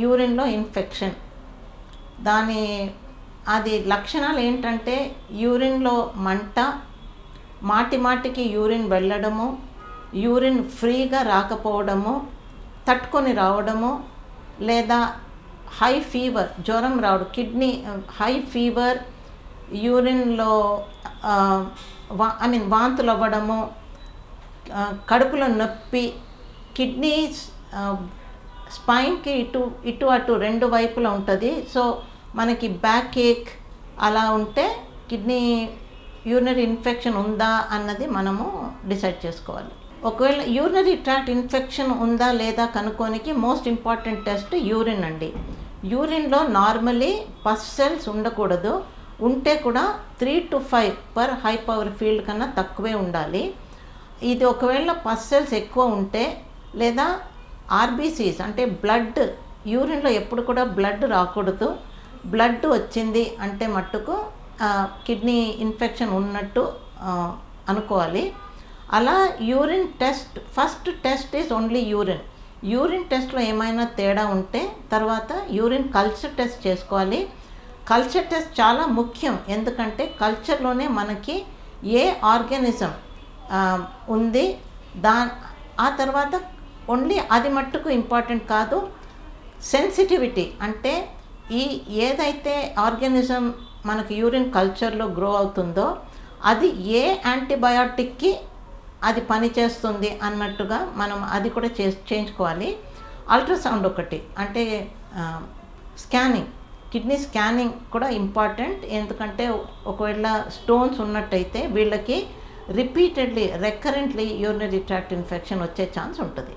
యూరిన్లో infection. అది లక్షణాలు ఏంటంటే యూరిన్లో మంట, మాటికి యూరిన్ వెళ్ళడము, యూరిన్ ఫ్రీగా రాకపోవడము, తట్టుకొని రావడము, లేదా హై ఫీవర్, జ్వరం రావడం, కిడ్నీ హై ఫీవర్, యూరిన్లో వాంతులు అవ్వడము, కడుపులో నొప్పి, కిడ్నీస్ స్పైన్కి ఇటు అటు రెండు వైపులా ఉంటుంది. సో మనకి బ్యాక్ ఏక్ అలా ఉంటే కిడ్నీ యూరినరీ ఇన్ఫెక్షన్ ఉందా అన్నది మనము డిసైడ్ చేసుకోవాలి. ఒకవేళ యూరినరీ ట్రాక్ట్ ఇన్ఫెక్షన్ ఉందా లేదా కనుక్కోనికి మోస్ట్ ఇంపార్టెంట్ టెస్ట్ యూరిన్ అండి. యూరిన్లో నార్మలీ పస్ సెల్స్ ఉండకూడదు, ఉంటే కూడా 3 to 5 per high power field కన్నా తక్కువే ఉండాలి. ఇది ఒకవేళ పస్ సెల్స్ ఎక్కువ ఉంటే, లేదా ఆర్బీసీస్ అంటే బ్లడ్, యూరిన్లో ఎప్పుడు కూడా బ్లడ్ రాకూడదు. బ్లడ్ వచ్చింది అంటే మట్టుకు కిడ్నీ ఇన్ఫెక్షన్ ఉన్నట్టు అనుకోవాలి. అలా urine test, first test is only urine టెస్ట్లో ఏమైనా తేడా ఉంటే తర్వాత యూరిన్ కల్చర్ టెస్ట్ చేసుకోవాలి. కల్చర్ టెస్ట్ చాలా ముఖ్యం, ఎందుకంటే కల్చర్లోనే మనకి ఏ ఆర్గానిజం ఉంది ఆ తర్వాత ఓన్లీ అది మట్టుకు ఇంపార్టెంట్ కాదు. సెన్సిటివిటీ అంటే ఏదైతే ఆర్గానిజం మనకి యూరిన్ కల్చర్లో గ్రో అవుతుందో అది ఏ యాంటీబయాటిక్కి అది పనిచేస్తుంది అన్నట్టుగా మనం అది కూడా చేయించుకోవాలి. అల్ట్రాసౌండ్ ఒకటి, అంటే స్కానింగ్, కిడ్నీ స్కానింగ్ కూడా ఇంపార్టెంట్. ఎందుకంటే ఒకవేళ స్టోన్స్ ఉన్నట్టయితే వీళ్ళకి రిపీటెడ్లీ రికరెంట్లీ యూరినరీ ట్రాక్ట్ ఇన్ఫెక్షన్ వచ్చే ఛాన్స్ ఉంటుంది.